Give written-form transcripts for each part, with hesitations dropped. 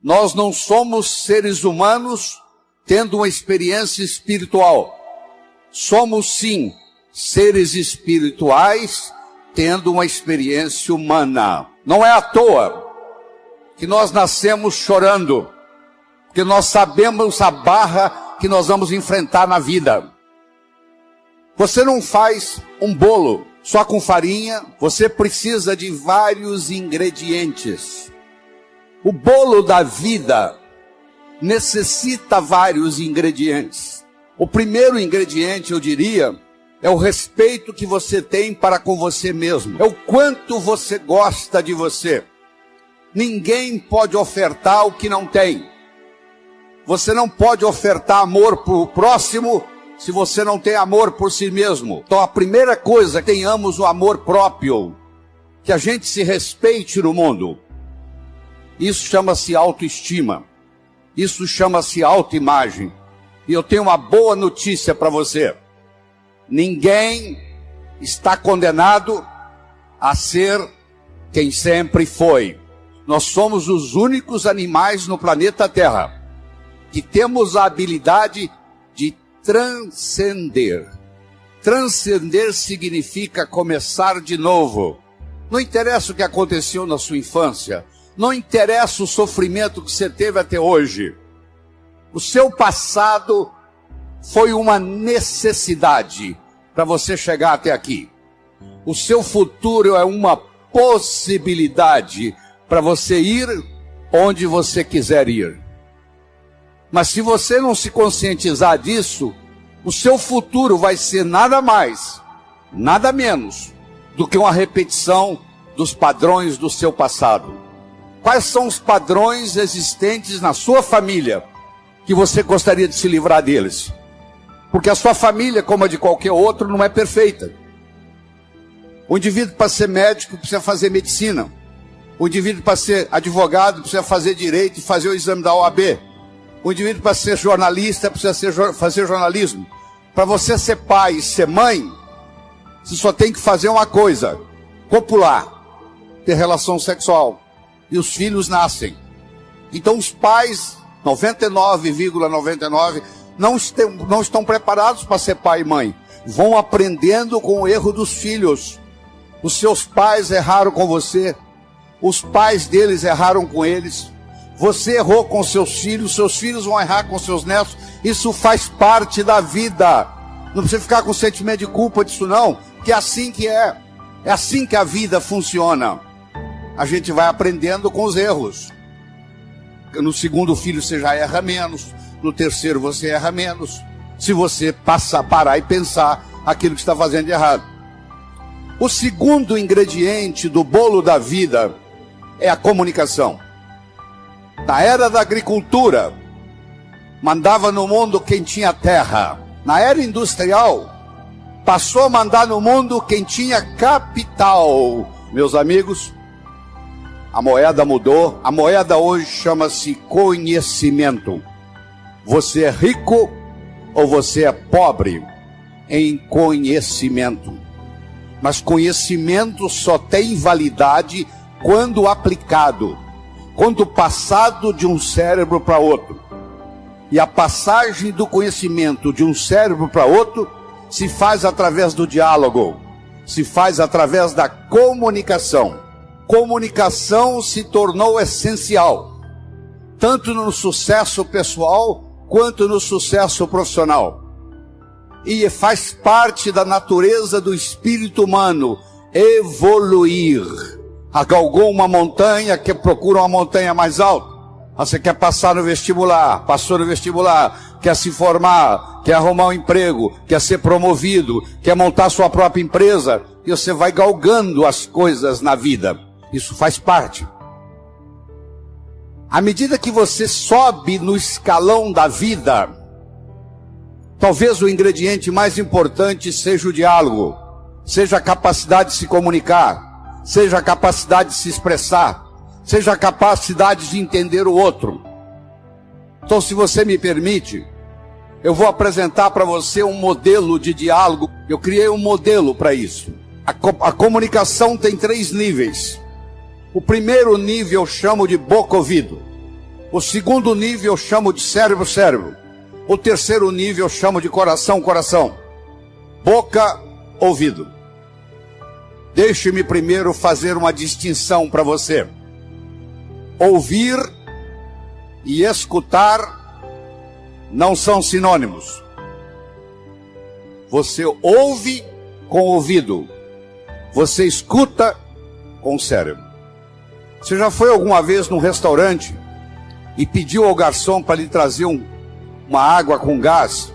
Nós não somos seres humanos tendo uma experiência espiritual. Somos sim seres espirituais tendo uma experiência humana. Não é à toa que nós nascemos chorando, porque nós sabemos a barra que nós vamos enfrentar na vida. Você não faz um bolo só com farinha, você precisa de vários ingredientes. O bolo da vida necessita vários ingredientes. O primeiro ingrediente, eu diria, é o respeito que você tem para com você mesmo. É o quanto você gosta de você. Ninguém pode ofertar o que não tem. Você não pode ofertar amor para o próximo se você não tem amor por si mesmo. Então a primeira coisa é que tenhamos o amor próprio, que a gente se respeite no mundo. Isso chama-se autoestima, isso chama-se autoimagem. E eu tenho uma boa notícia para você: ninguém está condenado a ser quem sempre foi. Nós somos os únicos animais no planeta Terra que temos a habilidade de transcender. Transcender significa começar de novo. Não interessa o que aconteceu na sua infância, não interessa o sofrimento que você teve até hoje. O seu passado foi uma necessidade para você chegar até aqui. O seu futuro é uma possibilidade para você ir onde você quiser ir. Mas se você não se conscientizar disso, o seu futuro vai ser nada mais, nada menos do que uma repetição dos padrões do seu passado. Quais são os padrões existentes na sua família que você gostaria de se livrar deles? Porque a sua família, como a de qualquer outro, não é perfeita. O indivíduo, para ser médico, precisa fazer medicina. O indivíduo, para ser advogado, precisa fazer direito e fazer o exame da OAB. O indivíduo, para ser jornalista, precisa fazer jornalismo. Para você ser pai e ser mãe, você só tem que fazer uma coisa: copular, ter relação sexual. E os filhos nascem. Então os pais, 99,99, não estão preparados para ser pai e mãe. Vão aprendendo com o erro dos filhos. Os seus pais erraram com você. Os pais deles erraram com eles. Você errou com seus filhos vão errar com seus netos. Isso faz parte da vida. Não precisa ficar com sentimento de culpa disso não, que é assim que é. É assim que a vida funciona. A gente vai aprendendo com os erros. No segundo filho você já erra menos, no terceiro você erra menos, se você parar e pensar aquilo que está fazendo de errado. O segundo ingrediente do bolo da vida é a comunicação. Na era da agricultura, mandava no mundo quem tinha terra. Na era industrial, passou a mandar no mundo quem tinha capital. Meus amigos, a moeda mudou. A moeda hoje chama-se conhecimento. Você é rico ou você é pobre em conhecimento. Mas conhecimento só tem validade quando aplicado, quando passado de um cérebro para outro. E a passagem do conhecimento de um cérebro para outro se faz através do diálogo, se faz através da comunicação. Comunicação se tornou essencial, tanto no sucesso pessoal quanto no sucesso profissional. E faz parte da natureza do espírito humano evoluir. Galgou uma montanha, que procura uma montanha mais alta. Você quer passar no vestibular, passou no vestibular, quer se formar, quer arrumar um emprego, quer ser promovido, quer montar sua própria empresa, e você vai galgando as coisas na vida. Isso faz parte. À medida que você sobe no escalão da vida, talvez o ingrediente mais importante seja o diálogo, seja a capacidade de se comunicar, seja a capacidade de se expressar, seja a capacidade de entender o outro. Então, se você me permite, eu vou apresentar para você um modelo de diálogo. Eu criei um modelo para isso. A comunicação tem 3 níveis. O primeiro nível eu chamo de boca-ouvido. O segundo nível eu chamo de cérebro, cérebro. O terceiro nível eu chamo de coração, coração. Boca, ouvido. Deixe-me primeiro fazer uma distinção para você. Ouvir e escutar não são sinônimos. Você ouve com o ouvido. Você escuta com o cérebro. Você já foi alguma vez num restaurante e pediu ao garçom para lhe trazer uma água com gás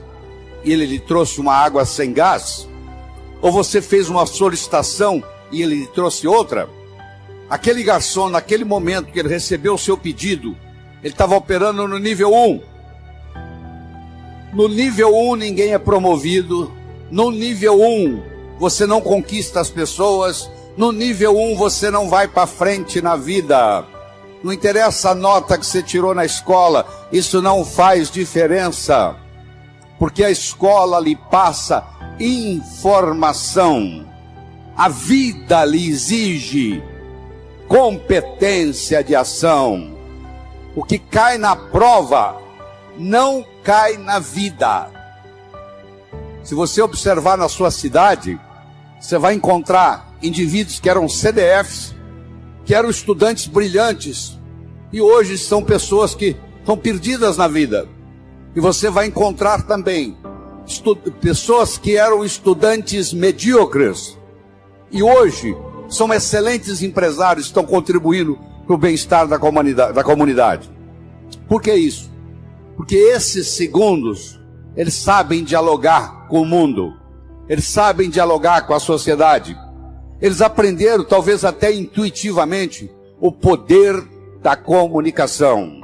e ele lhe trouxe uma água sem gás? Ou você fez uma solicitação e ele lhe trouxe outra? Aquele garçom, naquele momento que ele recebeu o seu pedido, ele estava operando no nível 1. No nível 1 ninguém é promovido. No nível 1 você não conquista as pessoas. No nível 1 você não vai para frente na vida. Não interessa a nota que você tirou na escola, isso não faz diferença. Porque a escola lhe passa informação. A vida lhe exige competência de ação. O que cai na prova não cai na vida. Se você observar na sua cidade, você vai encontrar indivíduos que eram CDFs, que eram estudantes brilhantes, e hoje são pessoas que estão perdidas na vida. E você vai encontrar também pessoas que eram estudantes medíocres, e hoje são excelentes empresários, estão contribuindo para o bem-estar da comunidade. Por que isso? Porque esses segundos, eles sabem dialogar com o mundo, eles sabem dialogar com a sociedade. Eles aprenderam, talvez até intuitivamente, o poder da comunicação.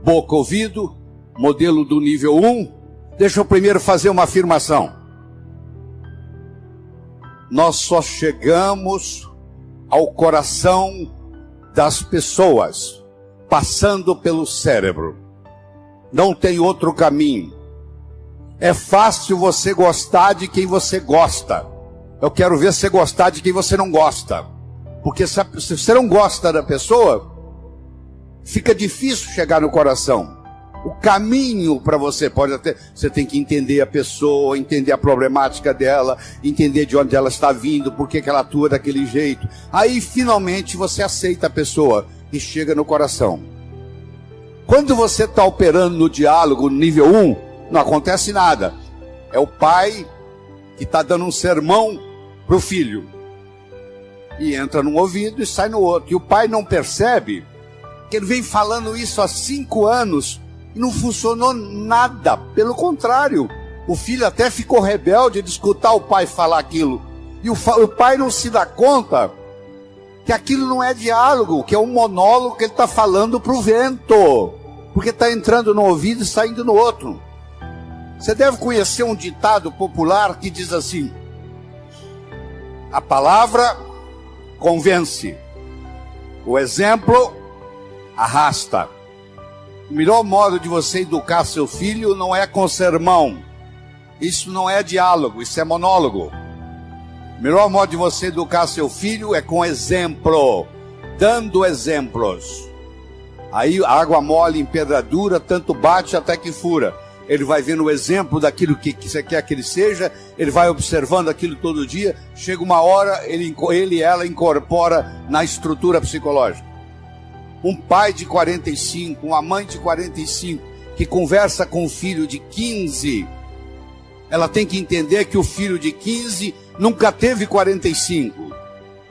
Boca, ouvido, modelo do nível 1. Deixa eu primeiro fazer uma afirmação. Nós só chegamos ao coração das pessoas passando pelo cérebro. Não tem outro caminho. É fácil você gostar de quem você gosta. Eu quero ver você gostar de quem você não gosta. Porque se você não gosta da pessoa, fica difícil chegar no coração. O caminho para você você tem que entender a pessoa, entender a problemática dela, entender de onde ela está vindo, por que ela atua daquele jeito. Aí finalmente você aceita a pessoa e chega no coração. Quando você está operando no diálogo nível 1, não acontece nada. É o pai que está dando um sermão para o filho. E entra num ouvido e sai no outro. E o pai não percebe que ele vem falando isso há 5 anos e não funcionou nada. Pelo contrário, o filho até ficou rebelde de escutar o pai falar aquilo. E o pai não se dá conta que aquilo não é diálogo, que é um monólogo que ele está falando para o vento. Porque está entrando no ouvido e saindo no outro. Você deve conhecer um ditado popular que diz assim: a palavra convence, o exemplo arrasta. O melhor modo de você educar seu filho não é com sermão. Isso não é diálogo, isso é monólogo. O melhor modo de você educar seu filho é com exemplo, dando exemplos. Aí a água mole em pedra dura, tanto bate até que fura. Ele vai vendo o exemplo daquilo que você quer que ele seja, ele vai observando aquilo todo dia, chega uma hora, ele e ela incorpora na estrutura psicológica. Um pai de 45, uma mãe de 45, que conversa com um filho de 15, ela tem que entender que o filho de 15 nunca teve 45,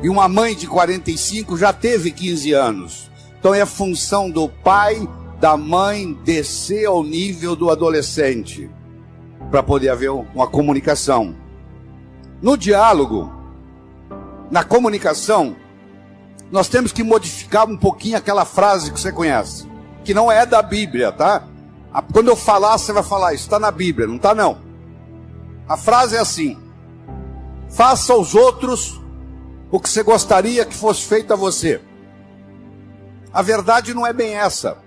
e uma mãe de 45 já teve 15 anos. Então é função do pai, da mãe, descer ao nível do adolescente, para poder haver uma comunicação. No diálogo, na comunicação, nós temos que modificar um pouquinho aquela frase que você conhece, que não é da Bíblia, tá? Quando eu falar, você vai falar, isso está na Bíblia, não está não. A frase é assim: faça aos outros o que você gostaria que fosse feito a você. A verdade não é bem essa.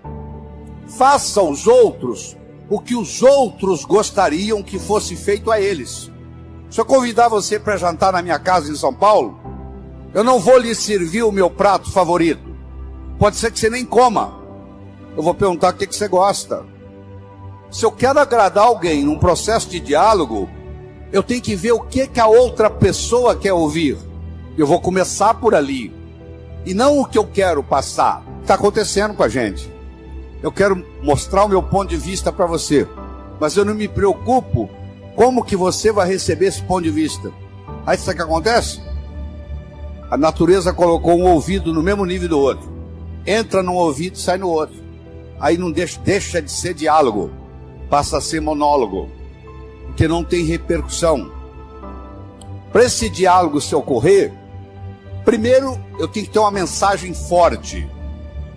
Faça aos outros o que os outros gostariam que fosse feito a eles. Se eu convidar você para jantar na minha casa em São Paulo, eu não vou lhe servir o meu prato favorito. Pode ser que você nem coma. Eu vou perguntar o que você gosta. Se eu quero agradar alguém num processo de diálogo, eu tenho que ver o que a outra pessoa quer ouvir. Eu vou começar por ali. E não o que eu quero passar. Está acontecendo com a gente. Eu quero mostrar o meu ponto de vista para você. Mas eu não me preocupo como que você vai receber esse ponto de vista. Aí sabe o que acontece? A natureza colocou um ouvido no mesmo nível do outro. Entra num ouvido e sai no outro. Aí não deixa de ser diálogo. Passa a ser monólogo. Porque não tem repercussão. Para esse diálogo se ocorrer, primeiro eu tenho que ter uma mensagem forte.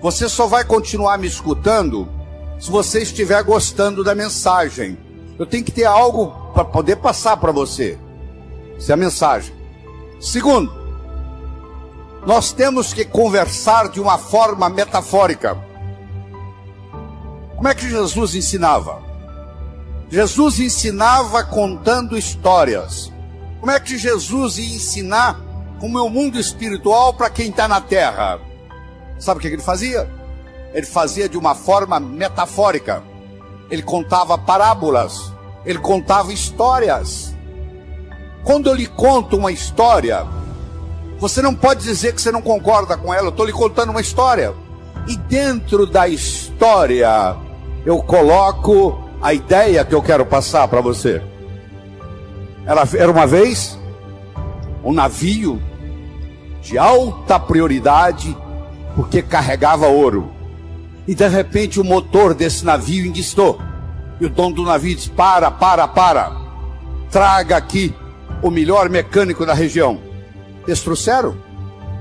Você só vai continuar me escutando se você estiver gostando da mensagem. Eu tenho que ter algo para poder passar para você. Essa é a mensagem. Segundo, nós temos que conversar de uma forma metafórica. Como é que Jesus ensinava? Jesus ensinava contando histórias. Como é que Jesus ia ensinar como é o mundo espiritual para quem está na terra? Sabe o que ele fazia? Ele fazia de uma forma metafórica. Ele contava parábolas. Ele contava histórias. Quando eu lhe conto uma história, você não pode dizer que você não concorda com ela. Eu estou lhe contando uma história. E dentro da história, eu coloco a ideia que eu quero passar para você. Era uma vez um navio de alta prioridade, porque carregava ouro. E de repente o motor desse navio enguiçou. E o dono do navio disse: para. Traga aqui o melhor mecânico da região. Eles trouxeram.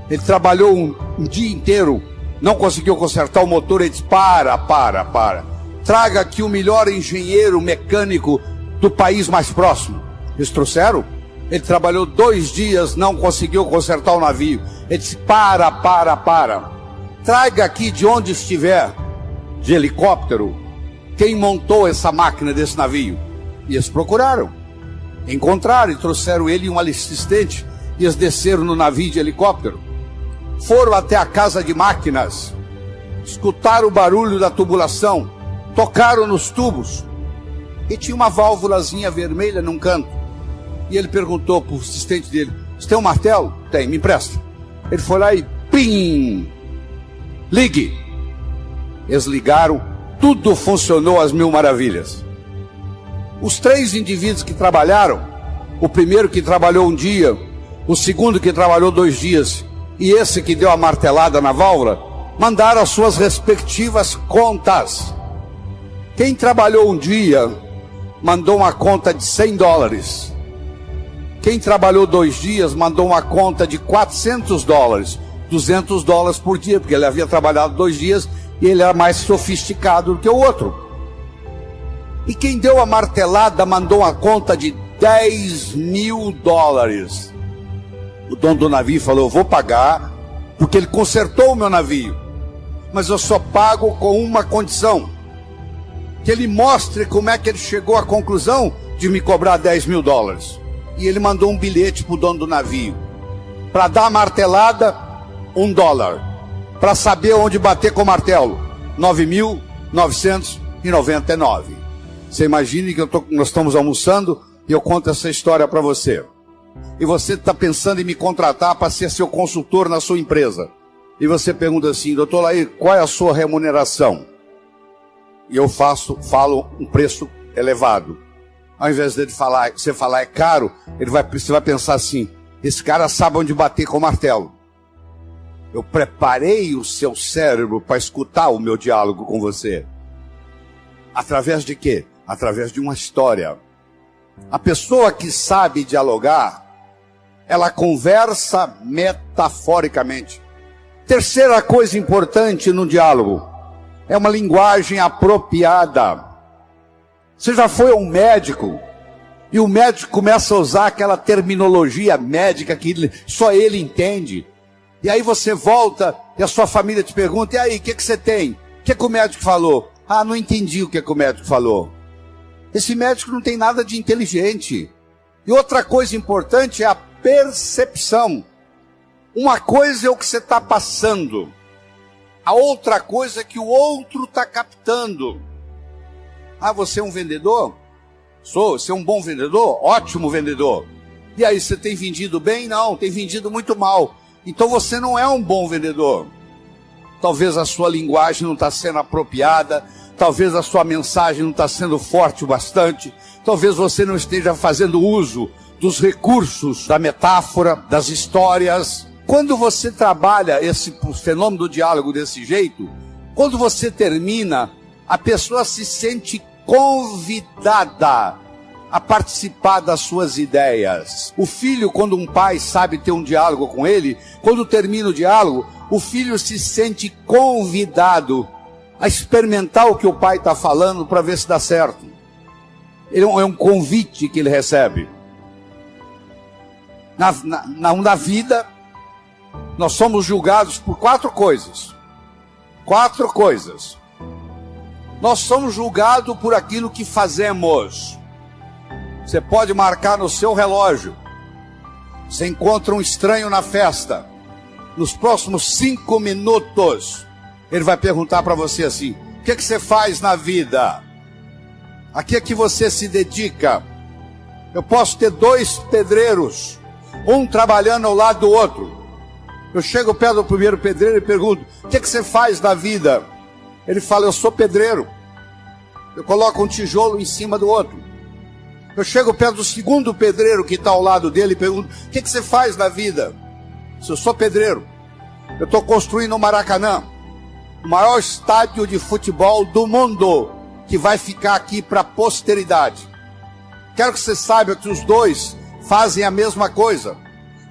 Ele trabalhou um dia inteiro, não conseguiu consertar o motor. Ele disse: para. Traga aqui o melhor engenheiro mecânico do país mais próximo. Eles trouxeram. Ele trabalhou 2 dias, não conseguiu consertar o navio. Ele disse: para. Traga aqui de onde estiver, de helicóptero, quem montou essa máquina desse navio. E eles procuraram, encontraram e trouxeram ele e um assistente. E eles desceram no navio de helicóptero, foram até a casa de máquinas, escutaram o barulho da tubulação, tocaram nos tubos, e tinha uma válvulazinha vermelha num canto. E ele perguntou para o assistente dele: você tem um martelo? Tem, me empresta. Ele foi lá e pim! Ligue! Eles ligaram, tudo funcionou às mil maravilhas. Os 3 indivíduos que trabalharam, o primeiro que trabalhou um dia, o segundo que trabalhou 2 dias, e esse que deu a martelada na válvula, mandaram as suas respectivas contas. Quem trabalhou um dia, mandou uma conta de $100. Quem trabalhou 2 dias, mandou uma conta de $400, $200 por dia, porque ele havia trabalhado 2 dias e ele era mais sofisticado do que o outro. E quem deu a martelada mandou uma conta de $10.000. O dono do navio falou: eu vou pagar, porque ele consertou o meu navio, mas eu só pago com uma condição: que ele mostre como é que ele chegou à conclusão de me cobrar $10.000. E ele mandou um bilhete para o dono do navio: para dar a martelada, $1. Para saber onde bater com o martelo, 9.999. Você imagine que nós estamos almoçando e eu conto essa história para você. E você está pensando em me contratar para ser seu consultor na sua empresa. E você pergunta assim: doutor Laí, qual é a sua remuneração? E eu falo um preço elevado. Ao invés dele falar, você falar é caro, você vai pensar assim: esse cara sabe onde bater com o martelo. Eu preparei o seu cérebro para escutar o meu diálogo com você. Através de quê? Através de uma história. A pessoa que sabe dialogar, ela conversa metaforicamente. Terceira coisa importante no diálogo é uma linguagem apropriada. Você já foi a um médico e o médico começa a usar aquela terminologia médica que só ele entende. E aí você volta e a sua família te pergunta: e aí, o que você tem? O que o médico falou? Ah, não entendi o que o médico falou. Esse médico não tem nada de inteligente. E outra coisa importante é a percepção. Uma coisa é o que você está passando. a outra coisa que o outro está captando. Ah, você é um vendedor? Sou. Você é um bom vendedor? Ótimo vendedor. E aí, você tem vendido bem? Não, tem vendido muito mal. Então você não é um bom vendedor. Talvez a sua linguagem não está sendo apropriada, talvez a sua mensagem não está sendo forte o bastante, talvez você não esteja fazendo uso dos recursos, da metáfora, das histórias. Quando você trabalha esse fenômeno do diálogo desse jeito, quando você termina, a pessoa se sente convidada a participar das suas ideias. O filho, quando um pai sabe ter um diálogo com ele, quando termina o diálogo, o filho se sente convidado a experimentar o que o pai está falando para ver se dá certo. É um convite que ele recebe. Na vida, nós somos julgados por 4 coisas. 4 coisas. Nós somos julgados por aquilo que fazemos. Você pode marcar no seu relógio. Você encontra um estranho na festa. Nos próximos 5 minutos, ele vai perguntar para você assim: o que você faz na vida? A que é que você se dedica? Eu posso ter 2 pedreiros, um trabalhando ao lado do outro. Eu chego perto do primeiro pedreiro e pergunto: o que você faz na vida? Ele fala: eu sou pedreiro. Eu coloco um tijolo em cima do outro. Eu chego perto do segundo pedreiro que está ao lado dele e pergunto: o que você faz na vida? Eu sou pedreiro. Eu estou construindo o Maracanã, o maior estádio de futebol do mundo, que vai ficar aqui para a posteridade. Quero que você saiba que os 2 fazem a mesma coisa.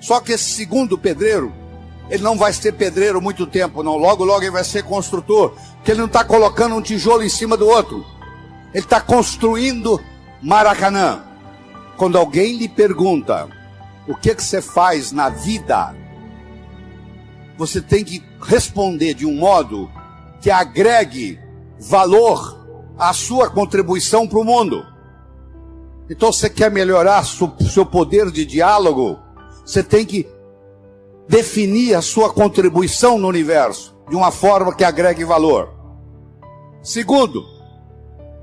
Só que esse segundo pedreiro, ele não vai ser pedreiro muito tempo, não. Logo, logo ele vai ser construtor, porque ele não está colocando um tijolo em cima do outro. Ele está construindo Maracanã. Quando alguém lhe pergunta: o que você faz na vida? Você tem que responder de um modo que agregue valor à sua contribuição para o mundo. Então, você quer melhorar seu poder de diálogo? Você tem que definir a sua contribuição no universo de uma forma que agregue valor. Segundo,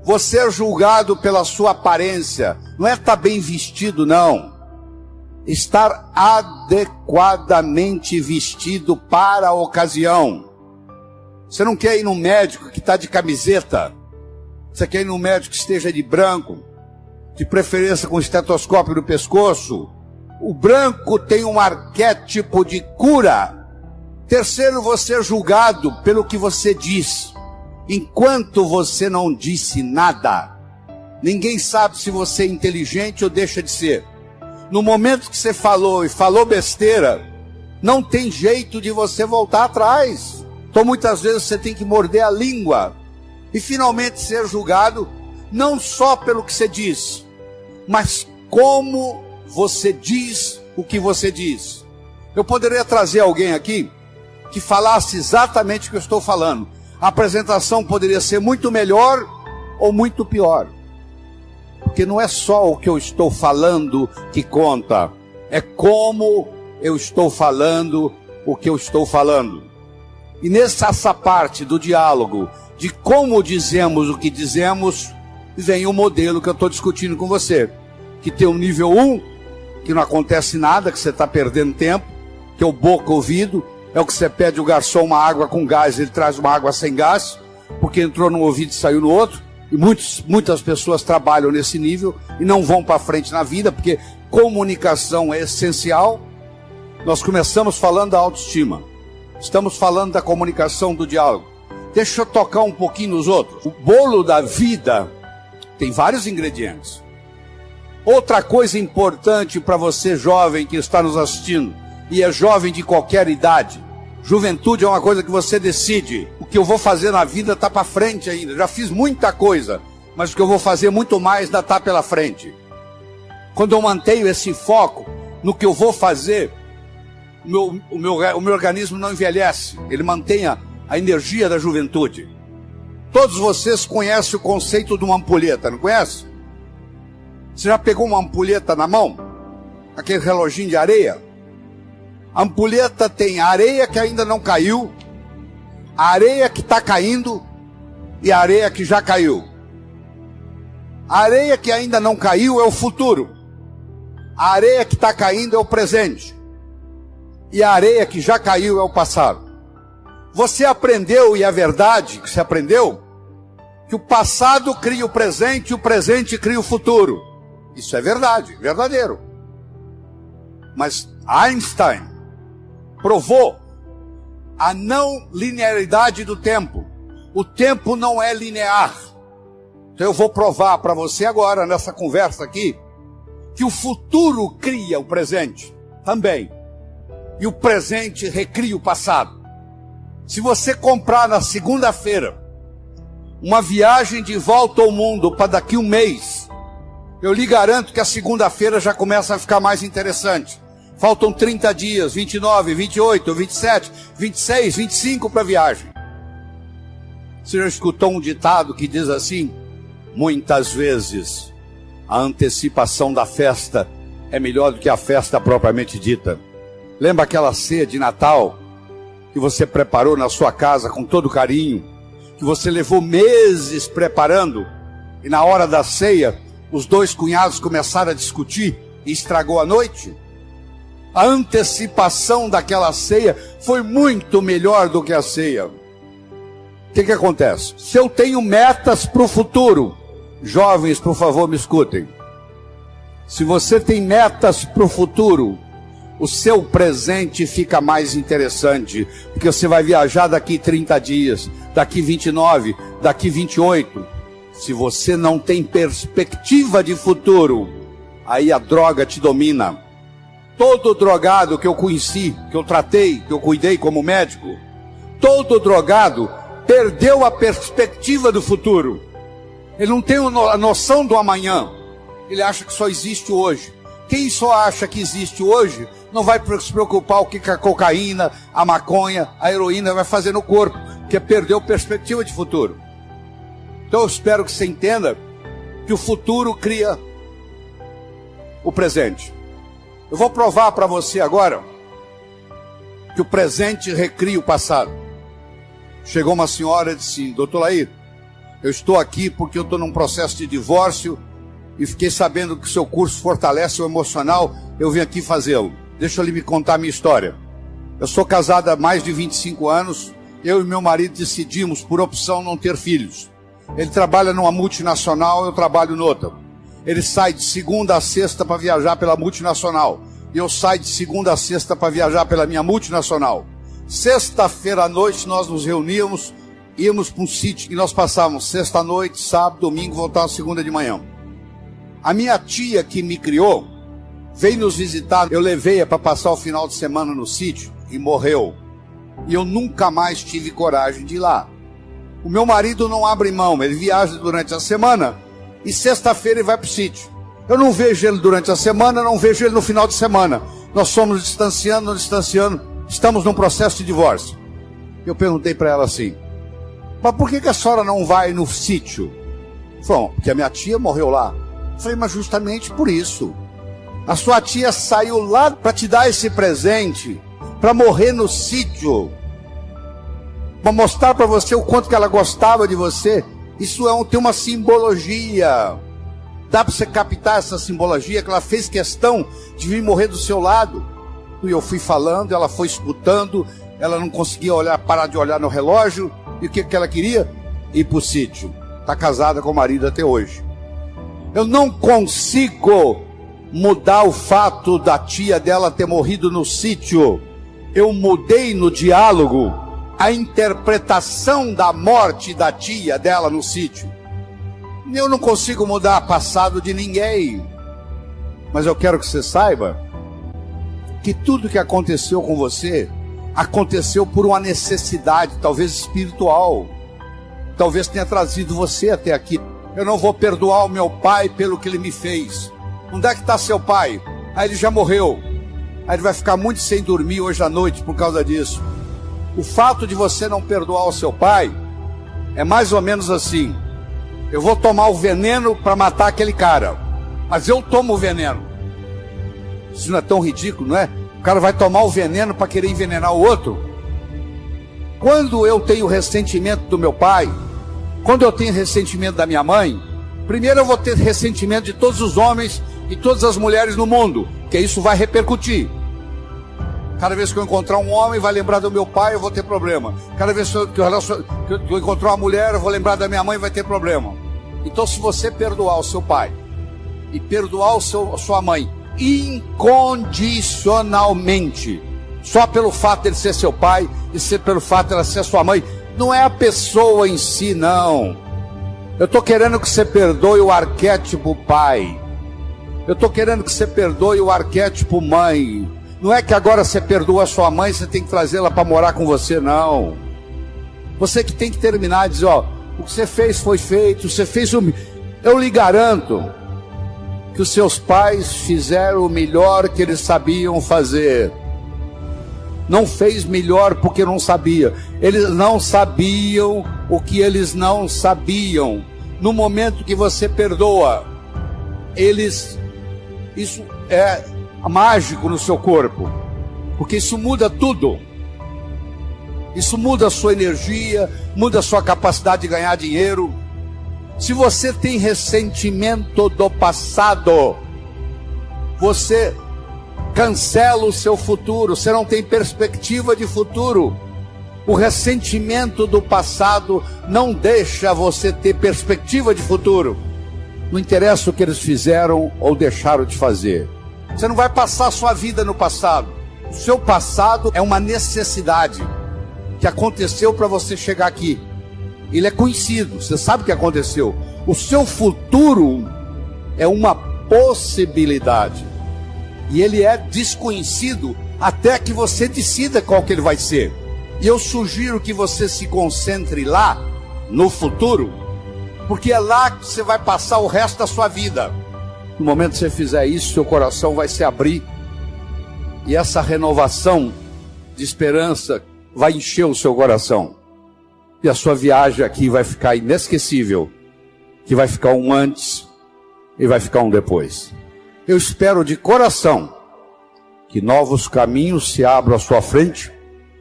você é julgado pela sua aparência. Não é estar bem vestido, não. Estar adequadamente vestido para a ocasião. Você não quer ir num médico que está de camiseta. Você quer ir num médico que esteja de branco, de preferência com estetoscópio no pescoço. O branco tem um arquétipo de cura. Terceiro, você é julgado pelo que você diz. Enquanto você não disse nada, ninguém sabe se você é inteligente ou deixa de ser. No momento que você falou e falou besteira, não tem jeito de você voltar atrás. Então muitas vezes você tem que morder a língua e finalmente ser julgado, não só pelo que você diz, mas como você diz o que você diz. Eu poderia trazer alguém aqui que falasse exatamente o que eu estou falando. A apresentação poderia ser muito melhor ou muito pior. Porque não é só o que eu estou falando que conta, é como eu estou falando o que eu estou falando. E nessa parte do diálogo, de como dizemos o que dizemos, vem o modelo que eu estou discutindo com você. Que tem o nível 1, que não acontece nada, que você está perdendo tempo, que é o boca-ouvido, é o que você pede o garçom uma água com gás, ele traz uma água sem gás, porque entrou num ouvido e saiu no outro. E muitas pessoas trabalham nesse nível e não vão para frente na vida, porque comunicação é essencial. Nós começamos falando da autoestima. Estamos falando da comunicação, do diálogo. Deixa eu tocar um pouquinho nos outros. O bolo da vida tem vários ingredientes. Outra coisa importante para você jovem que está nos assistindo, e é jovem de qualquer idade. Juventude é uma coisa que você decide. O que eu vou fazer na vida está para frente ainda. Já fiz muita coisa, mas o que eu vou fazer muito mais ainda está pela frente. Quando eu mantenho esse foco no que eu vou fazer, o meu organismo não envelhece. Ele mantém a energia da juventude. Todos vocês conhecem o conceito de uma ampulheta, não conhece? Você já pegou uma ampulheta na mão? Aquele reloginho de areia? A ampulheta tem areia que ainda não caiu, A areia que está caindo e a areia que já caiu. A areia que ainda não caiu é o futuro. A areia que está caindo é o presente. E a areia que já caiu é o passado. Você aprendeu, e é verdade que você aprendeu, que o passado cria o presente e o presente cria o futuro. Isso é verdade, verdadeiro. Mas Einstein provou a não linearidade do tempo. O tempo não é linear. Então eu vou provar para você agora, nessa conversa aqui, que o futuro cria o presente também. E o presente recria o passado. Se você comprar na segunda-feira uma viagem de volta ao mundo para daqui um mês, eu lhe garanto que a segunda-feira já começa a ficar mais interessante. Faltam 30 dias, 29, 28, 27, 26, 25 para a viagem. Você já escutou um ditado que diz assim: muitas vezes a antecipação da festa é melhor do que a festa propriamente dita. Lembra aquela ceia de Natal que você preparou na sua casa com todo carinho, que você levou meses preparando, e na hora da ceia os dois cunhados começaram a discutir e estragou a noite? A antecipação daquela ceia foi muito melhor do que a ceia. O que acontece? Se eu tenho metas para o futuro, jovens, por favor, me escutem. Se você tem metas para o futuro, o seu presente fica mais interessante, porque você vai viajar daqui 30 dias, daqui 29, daqui 28. Se você não tem perspectiva de futuro, aí a droga te domina. Todo drogado que eu conheci, que eu tratei, que eu cuidei como médico, todo drogado perdeu a perspectiva do futuro. Ele não tem a noção do amanhã. Ele acha que só existe hoje. Quem só acha que existe hoje não vai se preocupar o que a cocaína, a maconha, a heroína vai fazer no corpo, que é perder a perspectiva de futuro. Então eu espero que você entenda que o futuro cria o presente. Eu vou provar para você agora que o presente recria o passado. Chegou uma senhora e disse: doutor Laí, eu estou aqui porque eu estou num processo de divórcio e fiquei sabendo que o seu curso fortalece o emocional, eu vim aqui fazê-lo. Deixa eu lhe contar a minha história. Eu sou casado há mais de 25 anos, eu e meu marido decidimos, por opção, não ter filhos. Ele trabalha numa multinacional, eu trabalho noutra. Ele sai de segunda a sexta para viajar pela multinacional. E eu saio de segunda a sexta para viajar pela minha multinacional. Sexta-feira à noite nós nos reuníamos, íamos para um sítio que nós passávamos sexta-noite, sábado, domingo, voltávamos segunda de manhã. A minha tia que me criou veio nos visitar, eu levei-a para passar o final de semana no sítio e morreu. E eu nunca mais tive coragem de ir lá. O meu marido não abre mão, ele viaja durante a semana e sexta-feira ele vai para o sítio. Eu não vejo ele durante a semana, não vejo ele no final de semana. Nós somos distanciando, estamos num processo de divórcio. Eu perguntei para ela assim: mas por que a senhora não vai no sítio? Falou: porque a minha tia morreu lá. Eu falei: mas justamente por isso. A sua tia saiu lá para te dar esse presente, para morrer no sítio, para mostrar para você o quanto que ela gostava de você. Isso tem uma simbologia. Dá para você captar essa simbologia, que ela fez questão de vir morrer do seu lado. E eu fui falando, ela foi escutando, ela não conseguia parar de olhar no relógio. E o que ela queria? Ir para o sítio. Está casada com o marido até hoje. Eu não consigo mudar o fato da tia dela ter morrido no sítio. Eu mudei no diálogo a interpretação da morte da tia dela no sítio. Eu não consigo mudar o passado de ninguém. Mas eu quero que você saiba que tudo que aconteceu com você aconteceu por uma necessidade, talvez espiritual. Talvez tenha trazido você até aqui. Eu não vou perdoar o meu pai pelo que ele me fez. Onde é que está seu pai? Aí ele já morreu. Aí ele vai ficar muito sem dormir hoje à noite por causa disso. O fato de você não perdoar o seu pai é mais ou menos assim: eu vou tomar o veneno para matar aquele cara, mas eu tomo o veneno. Isso não é tão ridículo, não é? O cara vai tomar o veneno para querer envenenar o outro. Quando eu tenho ressentimento do meu pai, quando eu tenho ressentimento da minha mãe, primeiro eu vou ter ressentimento de todos os homens e todas as mulheres no mundo, porque isso vai repercutir. Cada vez que eu encontrar um homem, vai lembrar do meu pai, eu vou ter problema. Cada vez que eu encontrar uma mulher, eu vou lembrar da minha mãe, vai ter problema. Então, se você perdoar o seu pai e perdoar a sua mãe incondicionalmente, só pelo fato de ele ser seu pai e pelo fato de ela ser sua mãe, não é a pessoa em si, não. Eu estou querendo que você perdoe o arquétipo pai. Eu estou querendo que você perdoe o arquétipo mãe. Não é que agora você perdoa a sua mãe, você tem que trazê-la para morar com você, não. Você que tem que terminar e dizer, ó, o que você fez foi feito, você fez o... Eu lhe garanto que os seus pais fizeram o melhor que eles sabiam fazer. Não fez melhor porque não sabia. Eles não sabiam o que eles não sabiam. No momento que você perdoa, isso é mágico no seu corpo, porque isso muda tudo. Isso muda a sua energia, muda a sua capacidade de ganhar dinheiro. Se você tem ressentimento do passado, você cancela o seu futuro, você não tem perspectiva de futuro. O ressentimento do passado não deixa você ter perspectiva de futuro. Não interessa o que eles fizeram ou deixaram de fazer. Você não vai passar a sua vida no passado. O seu passado é uma necessidade que aconteceu para você chegar aqui. Ele é conhecido, você sabe o que aconteceu. O seu futuro é uma possibilidade. E ele é desconhecido até que você decida qual que ele vai ser. E eu sugiro que você se concentre lá, no futuro, porque é lá que você vai passar o resto da sua vida. No momento que você fizer isso, seu coração vai se abrir. E essa renovação de esperança vai encher o seu coração. E a sua viagem aqui vai ficar inesquecível. Que vai ficar um antes e vai ficar um depois. Eu espero de coração que novos caminhos se abram à sua frente,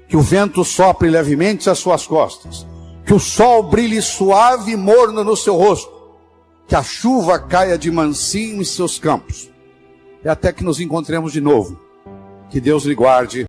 que o vento sopre levemente às suas costas, que o sol brilhe suave e morno no seu rosto, que a chuva caia de mansinho em seus campos, e até que nos encontremos de novo. Que Deus lhe guarde.